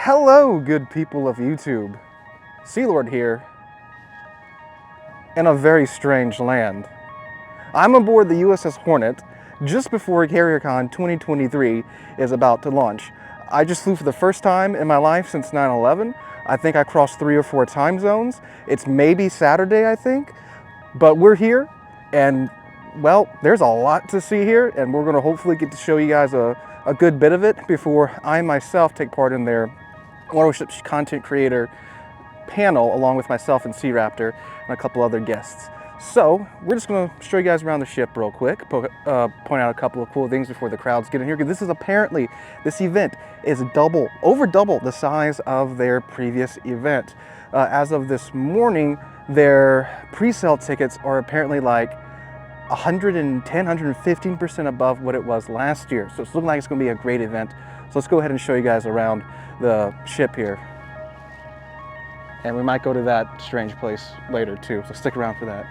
Hello, good people of YouTube. Sealord here, in a very strange land. I'm aboard the USS Hornet just before CarrierCon 2023 is about to launch. I just flew for the first time in my life since 9/11. I think I crossed 3 or 4 time zones. It's maybe Saturday, I think, but we're here, and well, there's a lot to see here, and we're gonna hopefully get to show you guys a good bit of it before I myself take part in their Warships content creator panel along with myself and Sea Raptor and a couple other guests. So we're just going to show you guys around the ship real quick, point out a couple of cool things before the crowds get in here, because this is apparently, this event is over double the size of their previous event. As of this morning, their pre-sale tickets are apparently like 110, 115% above what it was last year. So it's looking like it's going to be a great event. So let's go ahead and show you guys around the ship here. And we might go to that strange place later too, so stick around for that.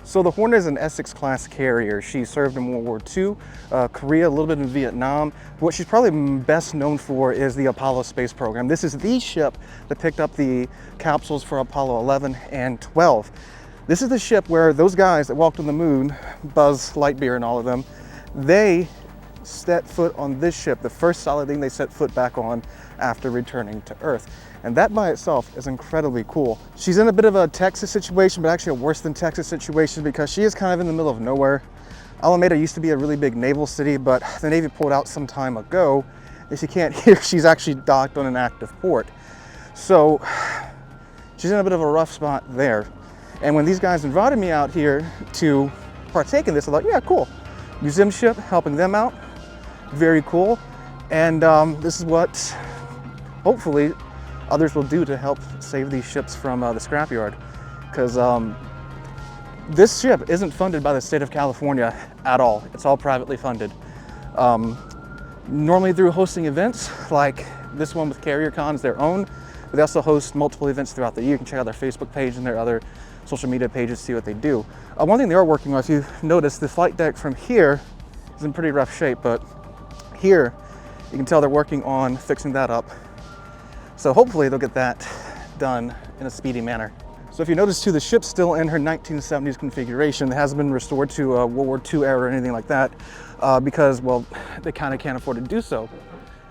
So the Hornet is an Essex-class carrier. She served in World War II, Korea, a little bit in Vietnam. What she's probably best known for is the Apollo space program. This is the ship that picked up the capsules for Apollo 11 and 12. This is the ship where those guys that walked on the moon, Buzz Lightyear and all of them, they set foot on this ship, the first solid thing they set foot back on after returning to Earth. And that by itself is incredibly cool. She's in a bit of a Texas situation, but actually a worse than Texas situation, because she is kind of in the middle of nowhere. Alameda used to be a really big naval city, but the Navy pulled out some time ago. If you can't hear, she's actually docked on an active port. So she's in a bit of a rough spot there. And when these guys invited me out here to partake in this, I thought, yeah, cool. Museum ship, helping them out, very cool. And this is what hopefully others will do to help save these ships from the scrapyard, because this ship isn't funded by the state of California at all. It's all privately funded. Normally through hosting events like this one with CarrierCon is their own, but they also host multiple events throughout the year. You can check out their Facebook page and their other social media pages to see what they do. One thing they are working on, if you notice, the flight deck from here is in pretty rough shape, but here you can tell they're working on fixing that up. So hopefully they'll get that done in a speedy manner. So if you notice too, the ship's still in her 1970s configuration. It hasn't been restored to World War II era or anything like that because, well, they kind of can't afford to do so.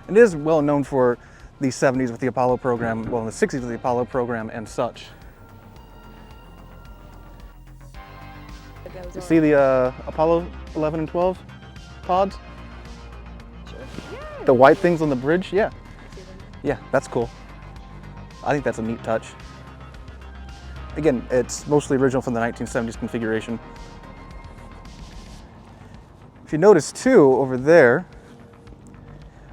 It is well known for the 70s with the Apollo program, well, in the 60s with the Apollo program and such. You see the Apollo 11 and 12 pods? Sure. Yeah. The white things on the bridge? Yeah. Yeah, that's cool. I think that's a neat touch. Again, it's mostly original from the 1970s configuration. If you notice too, over there,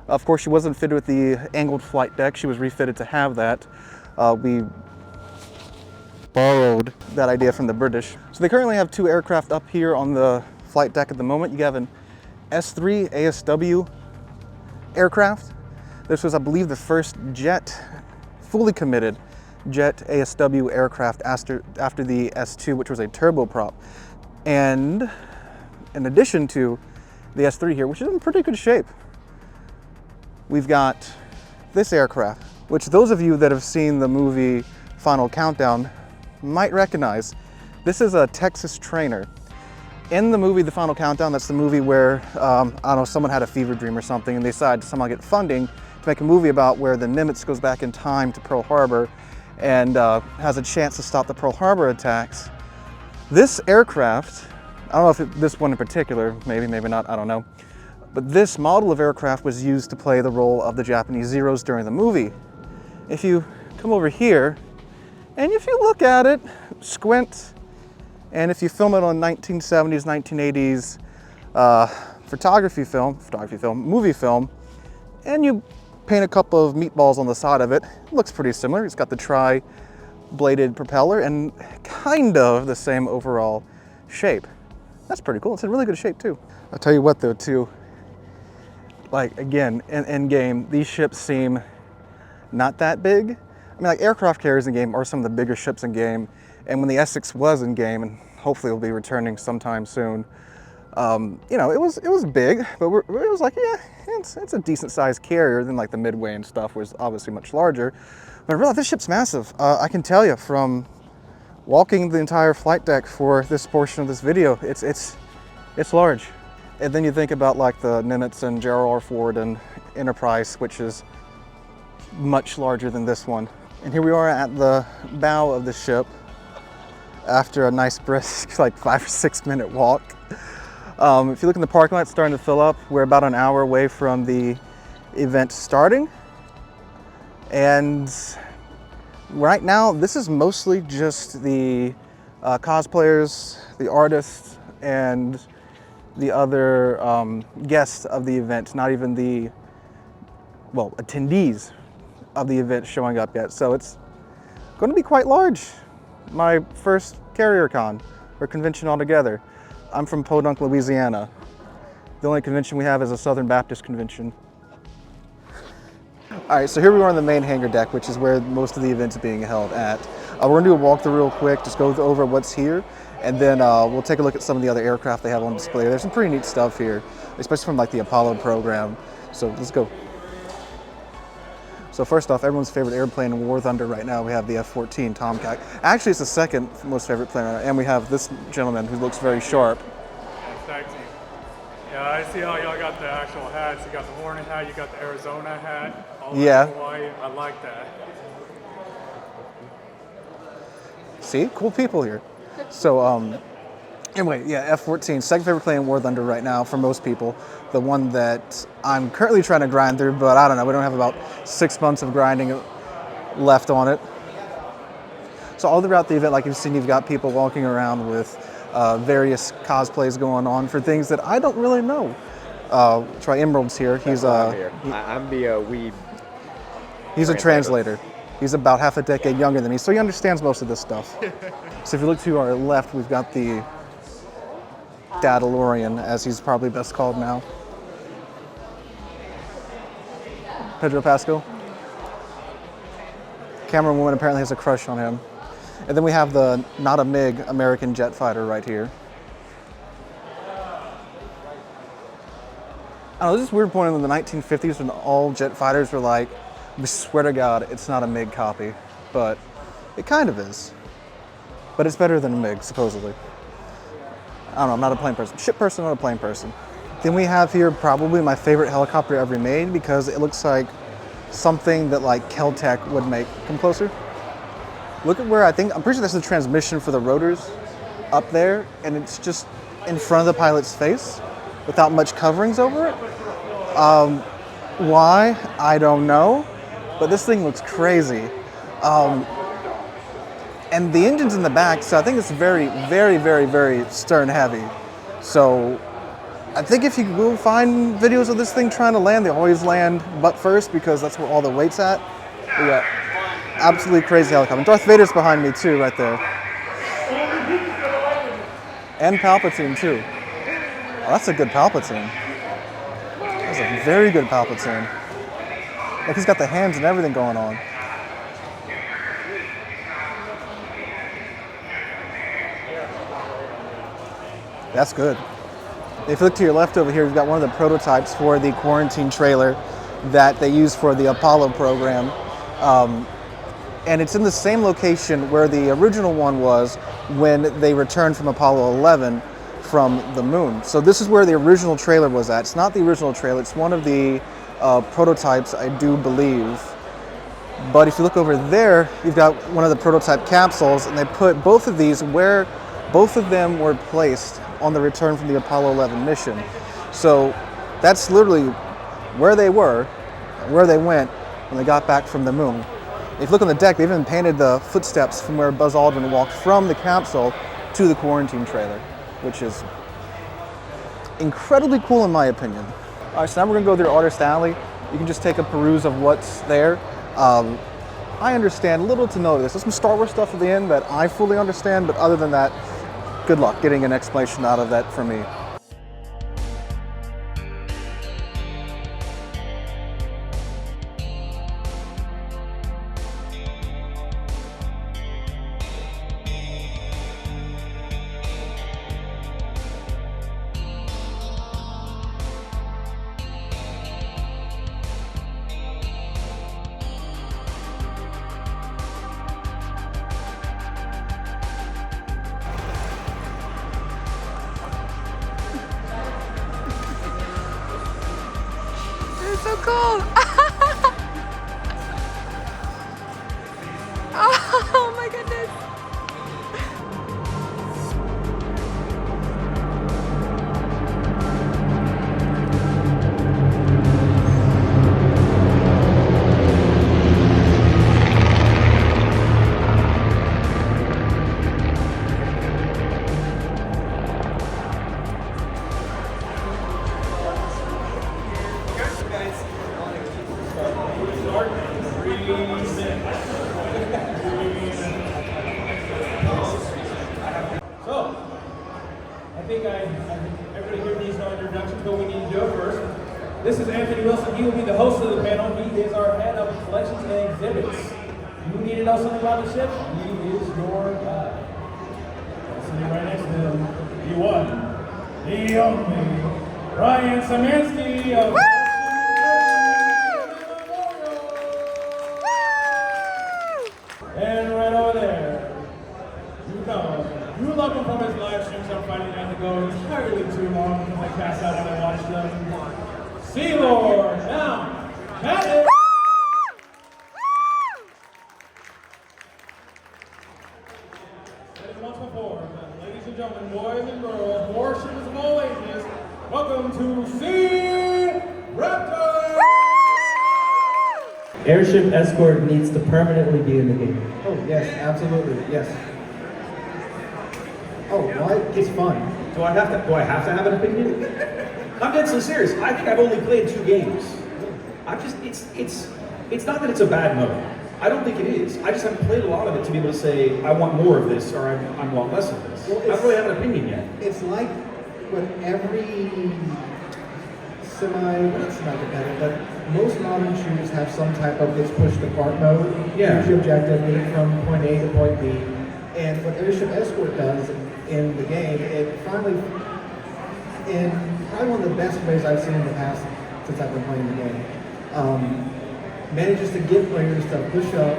of course she wasn't fitted with the angled flight deck. She was refitted to have that. We borrowed that idea from the British. So they currently have 2 aircraft up here on the flight deck at the moment. You have an S3 ASW aircraft. This was, I believe, the first fully committed jet ASW aircraft after the S2, which was a turboprop. And in addition to the S3 here, which is in pretty good shape, we've got this aircraft, which those of you that have seen the movie Final Countdown might recognize. This is a Texas trainer. In the movie The Final Countdown, that's the movie where, I don't know, someone had a fever dream or something and they decided to somehow get funding to make a movie about where the Nimitz goes back in time to Pearl Harbor and has a chance to stop the Pearl Harbor attacks. This aircraft, I don't know if this one in particular, maybe not, I don't know. But this model of aircraft was used to play the role of the Japanese Zeros during the movie. If you come over here, and if you look at it, squint, and if you film it on 1970s, 1980s movie film, and you paint a couple of meatballs on the side of it, it looks pretty similar. It's got the tri-bladed propeller and kind of the same overall shape. That's pretty cool. It's in really good shape too. I'll tell you what though too, like again, in game, these ships seem not that big. I mean, like aircraft carriers in game are some of the bigger ships in game. And when the Essex was in game, and hopefully will be returning sometime soon, you know, it was big, but it was like, yeah, it's a decent sized carrier. Than like the Midway and stuff was obviously much larger. But really, this ship's massive. I can tell you from walking the entire flight deck for this portion of this video, it's large. And then you think about like the Nimitz and Gerald R. Ford and Enterprise, which is much larger than this one. And here we are at the bow of the ship after a nice brisk like 5 or 6 minute walk. If you look in the parking lot, it's starting to fill up. We're about an hour away from the event starting. And right now, this is mostly just the cosplayers, the artists, and the other guests of the event, not even the, well, attendees of the event showing up yet. So it's going to be quite large. My first CarrierCon, or convention altogether. I'm from Podunk, Louisiana. The only convention we have is a Southern Baptist convention. All right, so here we are on the main hangar deck, which is where most of the event's being held at. We're gonna do a walkthrough real quick, just go over what's here, and then we'll take a look at some of the other aircraft they have on display. There's some pretty neat stuff here, especially from like the Apollo program. So let's go. So first off, everyone's favorite airplane in War Thunder right now, we have the F-14 Tomcat. Actually, it's the second most favorite plane right now, and we have this gentleman who looks very sharp. Thank you. Yeah, I see how y'all got the actual hats. You got the Hornet hat, you got the Arizona hat. All Yeah. White. I like that. See, cool people here. So anyway, yeah, F-14, second favorite plane in War Thunder right now for most people. The one that I'm currently trying to grind through, but I don't know, we don't have about 6 months of grinding left on it. So all throughout the event, like you've seen, you've got people walking around with various cosplays going on for things that I don't really know. Try Emerald's here. He's I'm the weeb. He's a translator. He's about half a decade younger than me, so he understands most of this stuff. So if you look to our left, we've got the Dadalorian, as he's probably best called now. Pedro Pascal. Camera woman apparently has a crush on him. And then we have the not a MiG American jet fighter right here. I don't know, this is a weird point in the 1950s when all jet fighters were like, we swear to God, it's not a MiG copy, but it kind of is. But it's better than a MiG, supposedly. I don't know, I'm not a plane person. Ship person, not a plane person. Then we have here probably my favorite helicopter ever made because it looks like something that like Keltec would make. Come closer. Look at where I'm pretty sure that's the transmission for the rotors up there, and it's just in front of the pilot's face without much coverings over it. Why? I don't know, but this thing looks crazy. And the engine's in the back, so I think it's very, very, very, very stern heavy. So I think if you will find videos of this thing trying to land, they always land butt first because that's where all the weight's at. We got absolutely crazy helicopter. Darth Vader's behind me too, right there. And Palpatine too. Oh, that's a good Palpatine. That's a very good Palpatine. Like he's got the hands and everything going on. That's good. If you look to your left over here, you've got one of the prototypes for the quarantine trailer that they used for the Apollo program. and it's in the same location where the original one was when they returned from Apollo 11 from the moon. So this is where the original trailer was at. It's not the original trailer, it's one of the prototypes, I do believe. But if you look over there, you've got one of the prototype capsules, and they put both of these where both of them were placed on the return from the Apollo 11 mission. So that's literally where they were, where they went when they got back from the moon. If you look on the deck, they even painted the footsteps from where Buzz Aldrin walked from the capsule to the quarantine trailer, which is incredibly cool in my opinion. All right, so now we're gonna go through Artist Alley. You can just take a peruse of what's there. I understand little to no of this. There's some Star Wars stuff at the end that I fully understand, but other than that, good luck getting an explanation out of that for me. It's so cool. Oh my goodness. So, I think everybody here needs no introduction, but we need to do it first. This is Anthony Wilson. He will be the host of the panel. He is our head of collections and exhibits. You need to know something about the ship? He is your guy. Sitting right next to him, the one, the only, Ryan Samansky of And right over there, you love him from his live streams. I'm finding out to go entirely too long because I passed out when I watched them. SealordMountbatten. Said it once before, but ladies and gentlemen, boys and girls, warships of all ages, welcome to Sea Raptor! Airship escort needs to permanently be in the game. Oh, yes, absolutely, yes. Oh, why? It's fun. Do I have to have an opinion? I'm dead so serious. I think I've only played 2 games. It's not that it's a bad mode. I don't think it is. I just haven't played a lot of it to be able to say, I want more of this, or I want less of this. Well, I don't really have an opinion yet. It's like with every not semi-competitive, but most modern shooters have some type of it's push to part mode. Yeah. Here's your objective, get it from point A to point B. And what Airship Escort does in the game, it finally, in probably one of the best ways I've seen in the past since I've been playing the game, manages to get players to push up,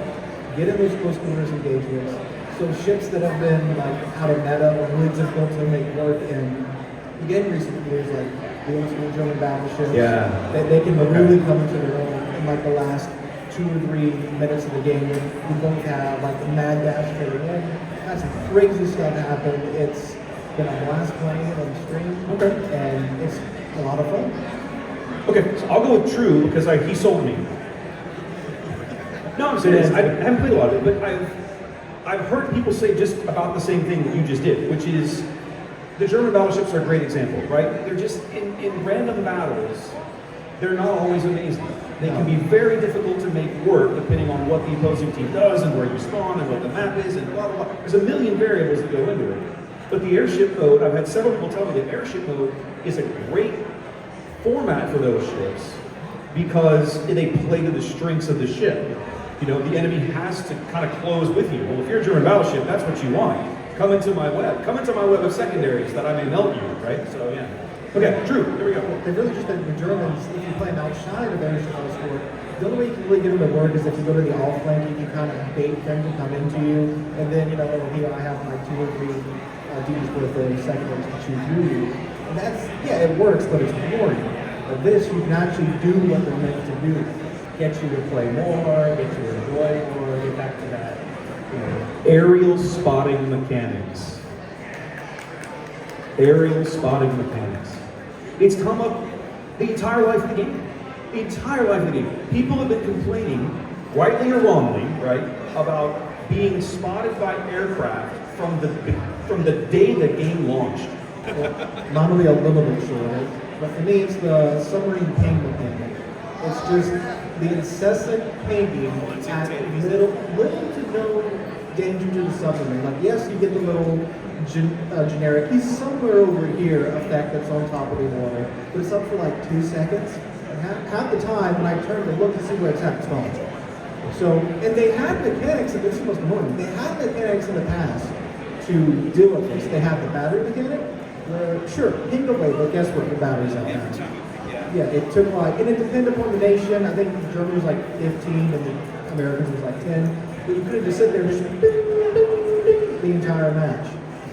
get in those close quarters engagements. So ships that have been like out of meta or really difficult to make work in again recent years, like the old school German battleships, they can really come into their own in like the last 2 or 3 minutes of the game. We both have like the mad dash straight in. That's some crazy stuff happen. It's been a blast playing it on the stream. Okay. And it's a lot of fun. Okay, so I'll go with true because he sold me. No, I'm serious. I haven't played a lot of it, but I've heard people say just about the same thing that you just did, which is the German battleships are a great example, right? They're just in random battles, they're not always amazing. They can be very difficult to make work depending on what the opposing team does and where you spawn and what the map is and blah, blah, blah. There's a million variables that go into it. But the airship mode, I've had several people tell me that airship mode is a great format for those ships because they play to the strengths of the ship. You know, the enemy has to kind of close with you. Well, if you're a German battleship, that's what you want. Come into my web of secondaries that I may melt you, right? So, yeah. Okay, true, here we go. They've really just been the Germans, if you play them outside of Airship Escort, The only way you can really get them to work is if you go to the all flank, you can kind of bait them to come into you, and then, you know, here I have my 2 or 3 dudes worth of secondaries to shoot through you. And that's, yeah, it works, but it's boring. But this, you can actually do what they're meant to do. Get you to play more, get you to enjoy more, get back to that, you know. Aerial spotting mechanics. Aerial spotting mechanics. It's come up the entire life of the game. The entire life of the game. People have been complaining, rightly or wrongly, right, about being spotted by aircraft from the day the game launched. Mine will be a little bit shorter, but for me it's the submarine ping mechanic. It's just the incessant pinging at little to no danger to the submarine. Like, yes, you get the little generic, he's somewhere over here effect that's on top of the water, but it's up for like 2 seconds. And half the time when I turn to look to see where it's at, it's gone. So, and they had mechanics, and this is most important, they had mechanics in the past to deal with this. They had the battery mechanic, where, sure, ping away, but guess what, the battery's out now. Yeah, it took like, and it depended upon the nation. I think Germany was like 15 and the Americans was like 10. But you couldn't just sit there and just the entire match.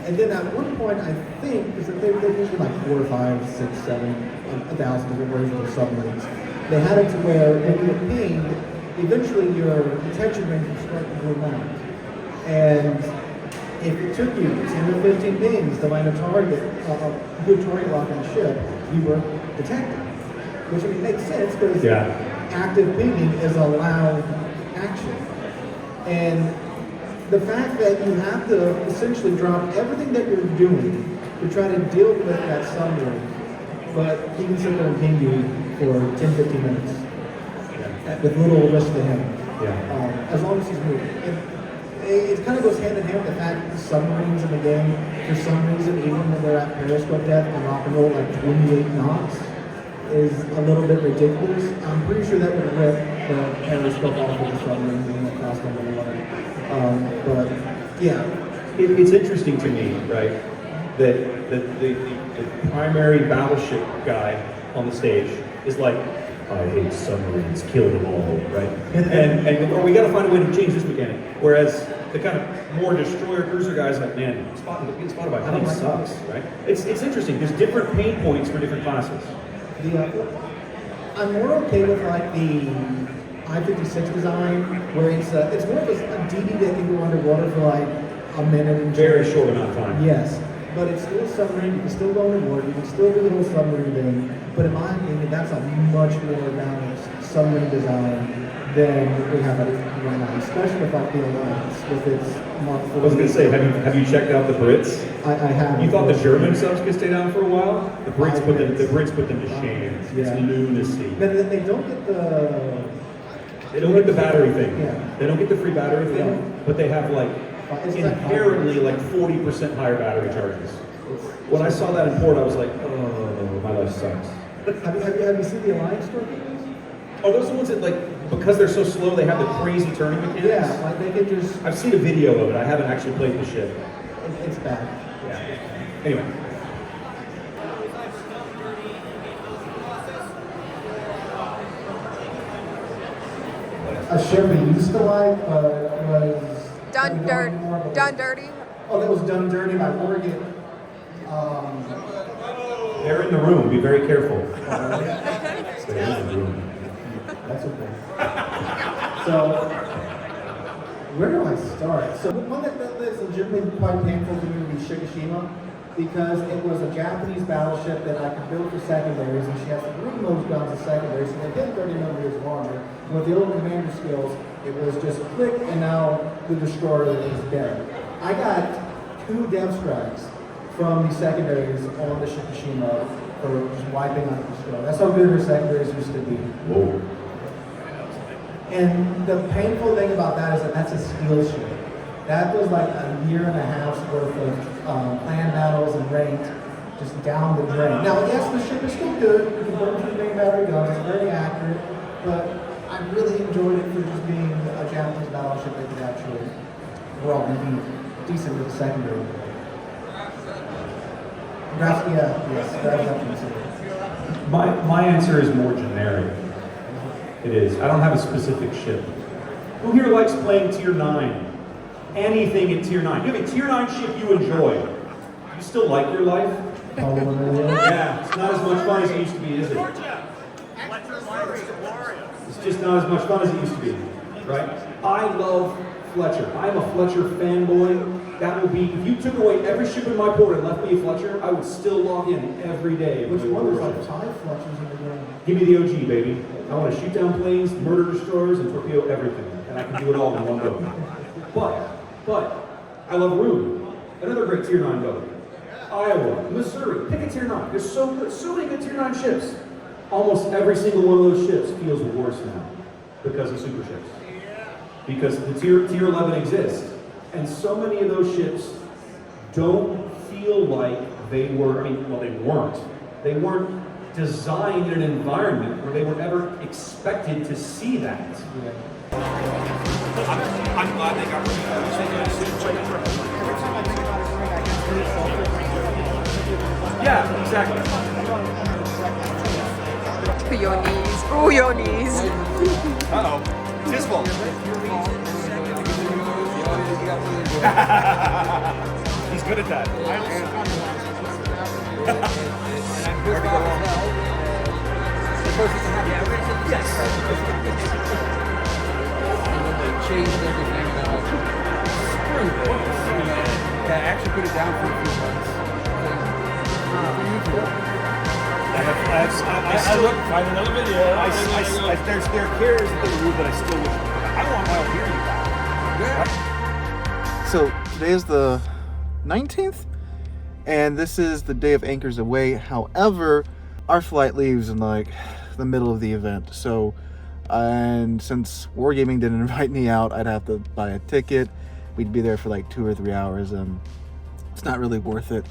And then at one point, I think, because they usually like 4 or 5, 6, 7, 1,000 different versions of submarines. They had it to where when you were pinged, eventually your detection range would start to go down. And if it took you 10 or 15 pings to land a target, a good target lock on the ship, you were detected. Which, I mean, makes sense because active pinging is a loud action. And the fact that you have to essentially drop everything that you're doing to try to deal with that submarine, but he can sit there and ping you for 10, 15 minutes with little risk to him, as long as he's moving. And it kind of goes hand in hand with the fact that the submarines in the game, for some reason, even when they're at periscope depth and rock and roll like 28 knots, is a little bit ridiculous. I'm pretty sure that would rip the periscope off of the submarine being across the water. But yeah, it's interesting to me, right, that the primary battleship guy on the stage is like, I hate submarines, kill them all, right? and or we got to find a way to change this mechanic. Whereas the kind of more destroyer cruiser guys like, man, getting spotted by planes sucks, right? It's interesting. There's different pain points for different classes. I'm more okay with like the I-56 design, where it's more of a DD that can go underwater for like a minute and very short amount of time. Yes, but it's still a submarine. You can still go underwater. You can still do the whole submarine thing. But in my opinion, that's a much more balanced submarine design than we have right now, especially with like the Alliance with its Mark IV. I was going to say, have you checked out the Brits? I have. You thought the German subs could stay down for a while? The Brits put them to shame. It's lunacy. They don't get the. They don't get the battery thing. Yeah. They don't get the free battery thing, but they have like inherently like 40% higher battery charges. When I saw that in port, I was like, oh, my life sucks. Have you seen the Alliance torpedoes? Are those the ones that, like, because they're so slow, they have the crazy turning mechanics? Yeah, like they can just. I've seen a video of it. I haven't actually played the ship. It's bad. Yeah. Anyway. A ship we used to like was Done dirty. Oh, that was done dirty by Oregon. They're in the room. Be very careful. They're in the room. That's okay. So, where do I start? So, one that's legitimately quite painful to me would be Shikishima, because it was a Japanese battleship that I could build for secondaries, and she has 3 of those guns as secondaries, so they did 30 millimeters longer. And with the old commander skills, it was just click, and now the destroyer is dead. I got 2 dev strikes from the secondaries on the Shikishima for just wiping out the destroyer. That's how good her secondaries used to be. Whoa. And the painful thing about that is that that's a steel ship. That was like a year and a half's worth of planned battles and ranked just down the drain. Now, yes, the ship is still good. You can burn 2 main battery guns. It's very accurate. But I really enjoyed it for just being a Japanese battleship that could actually, well, be decent with the secondary. Yes, that's considered. My answer is more generic. It is. I don't have a specific ship. Who here likes playing Tier 9? Anything in Tier 9. You have a Tier 9 ship you enjoy. Do you still like your life? Yeah, it's not as much fun as it used to be, is it? It's just not as much fun as it used to be, right? I love Fletcher. I'm a Fletcher fanboy. That would be, if you took away every ship in my port and left me a Fletcher, I would still log in every day. Which one is like 5 Fletchers in the ground? Give me the OG, baby. I want to shoot down planes, murder destroyers, and torpedo everything. And I can do it all in one boat. But, I love Rowley. Another great Tier 9 boat. Iowa, Missouri, pick a Tier 9. There's so many good Tier 9 ships. Almost every single one of those ships feels worse now because of super ships. Because the Tier 11 exists. And so many of those ships don't feel like they were, they weren't. They weren't designed in an environment where they were ever expected to see that. Yeah. I'm glad they got rid of that. Yeah, exactly. Your knees. Oh, your knees. Uh-oh. It's his fault. He's good at that. Yes. Changed everything out. Yeah, I actually put it down for a few months. I look, find another video. There are carriers that they remove that I still wish. I want my own hearing back. So today is the 19th, and this is the day of Anchors Away. However, our flight leaves in like the middle of the event. So, and since Wargaming didn't invite me out, I'd have to buy a ticket. We'd be there for like 2 or 3 hours, and it's not really worth it,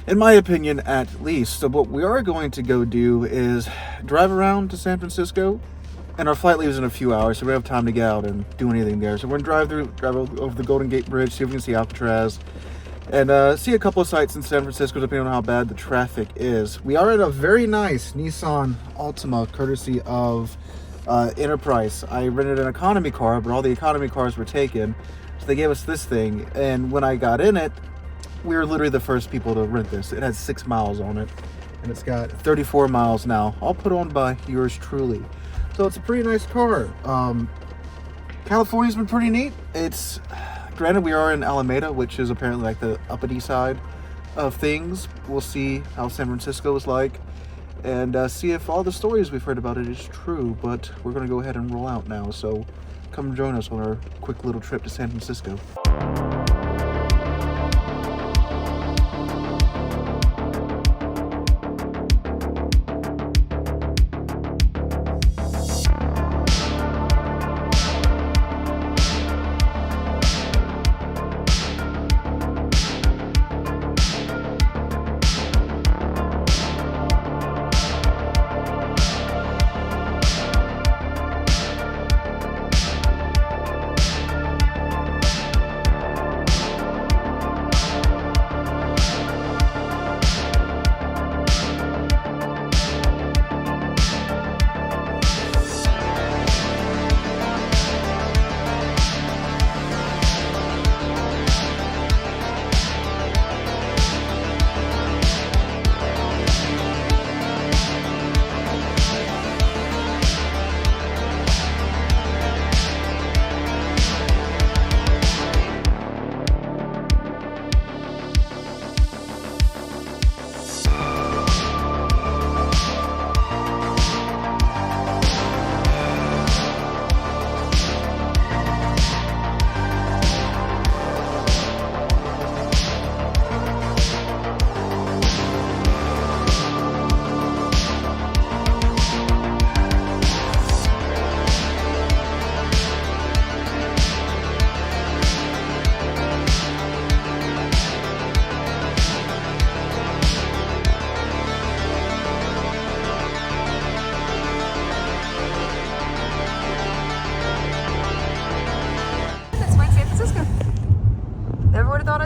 in my opinion, at least. So what we are going to go do is drive around to San Francisco, and our flight leaves in a few hours, so we don't have time to get out and do anything there. So we're gonna drive over the Golden Gate Bridge, see if we can see Alcatraz, and see a couple of sites in San Francisco, depending on how bad the traffic is. We are at a very nice Nissan Altima, courtesy of Enterprise. I rented an economy car, but all the economy cars were taken, so they gave us this thing. And when I got in it, we were literally the first people to rent this. It has 6 miles on it, and it's got 34 miles now, all put on by yours truly. So it's a pretty nice car. California's been pretty neat. It's, granted, we are in Alameda, which is apparently like the uppity side of things. We'll see how San Francisco is like, and see if all the stories we've heard about it is true. But we're gonna go ahead and roll out now, so come join us on our quick little trip to San Francisco.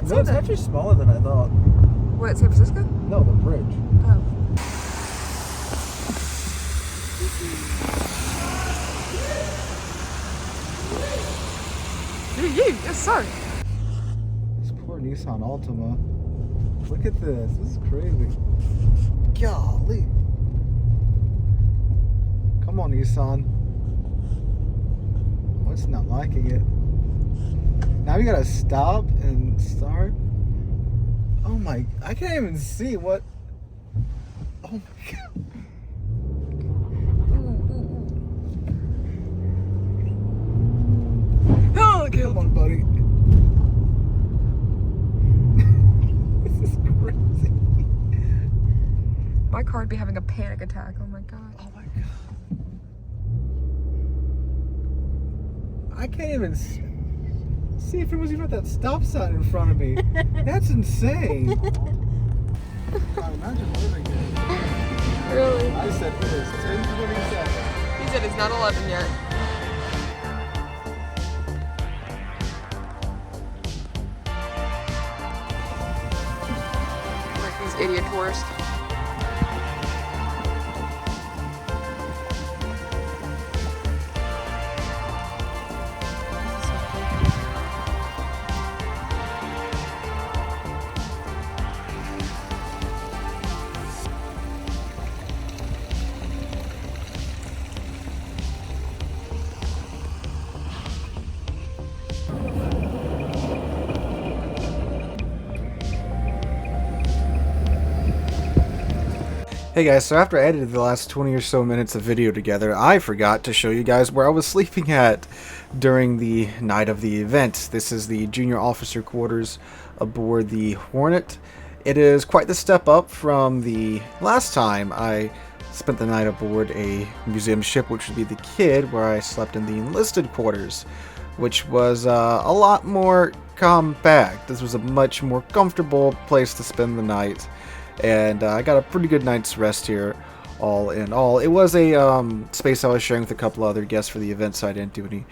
No, it's actually smaller than I thought. What, San Francisco? No, the bridge. Oh. Look at you. Yes, sir. This poor Nissan Altima. Look at this. This is crazy. Golly. Come on, Nissan. Oh, it's not liking it. Now we gotta stop and start. Oh my, I can't even see what. Oh my God. Oh, Come on, buddy. This is crazy. my car would be having a panic attack. Oh my god. Oh my God. I can't even see if it was even at that stop sign in front of me. That's insane. God, imagine living here. Really? I said it is 10:27. He said it's not 11 yet. Like these idiot tourists. Hey guys, so after I edited the last 20 or so minutes of video together, I forgot to show you guys where I was sleeping at during the night of the event. This is the junior officer quarters aboard the Hornet. It is quite the step up from the last time I spent the night aboard a museum ship, which would be the Kid, where I slept in the enlisted quarters, which was a lot more compact. This was a much more comfortable place to spend the night. And I got a pretty good night's rest here, all in all. It was a space I was sharing with a couple other guests for the event, so I didn't do any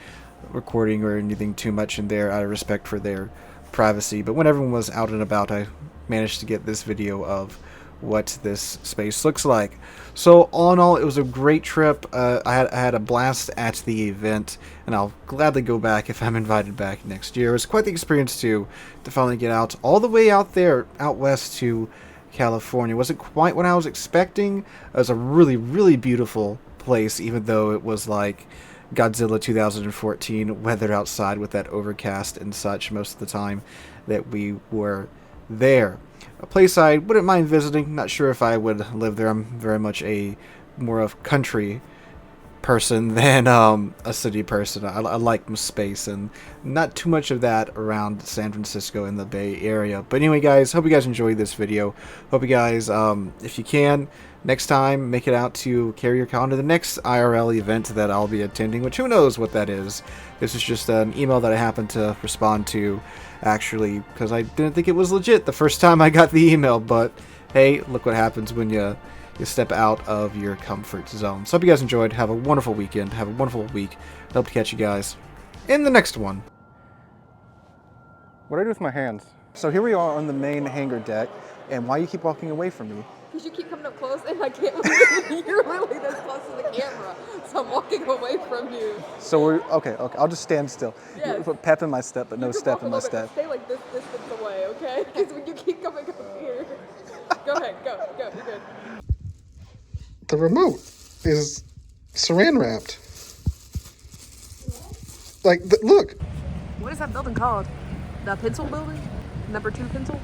recording or anything too much in there out of respect for their privacy. But when everyone was out and about, I managed to get this video of what this space looks like. So all in all, it was a great trip. I had a blast at the event, and I'll gladly go back if I'm invited back next year. It was quite the experience to finally get out all the way out there, out west to California. It wasn't quite what I was expecting. It was a really, really beautiful place, even though it was like Godzilla 2014 weather outside with that overcast and such most of the time that we were there. A place I wouldn't mind visiting. Not sure if I would live there. I'm very much a more of country person than a city person. I like space, and not too much of that around San Francisco in the Bay Area. But anyway, guys, hope you guys enjoyed this video. Hope you guys, if you can, next time, make it out to CarrierCon, or the next IRL event that I'll be attending, which who knows what that is. This is just an email that I happened to respond to, actually, because I didn't think it was legit the first time I got the email. But hey, look what happens when you step out of your comfort zone. So hope you guys enjoyed. Have a wonderful weekend. Have a wonderful week. I hope to catch you guys in the next one. What do I do with my hands? So here we are on the main hangar deck, and why you keep walking away from me? Because you keep coming up close and I can't you're really this close to the camera. So I'm walking away from you. So we're okay, I'll just stand still. Yes. Put pep in my step, but no step in my step. Stay like this distance away, okay? Because when you keep coming up here. Go ahead, go, you're good. The remote is saran wrapped. Like, look. What is that building called? The pencil building? Number 2 pencil?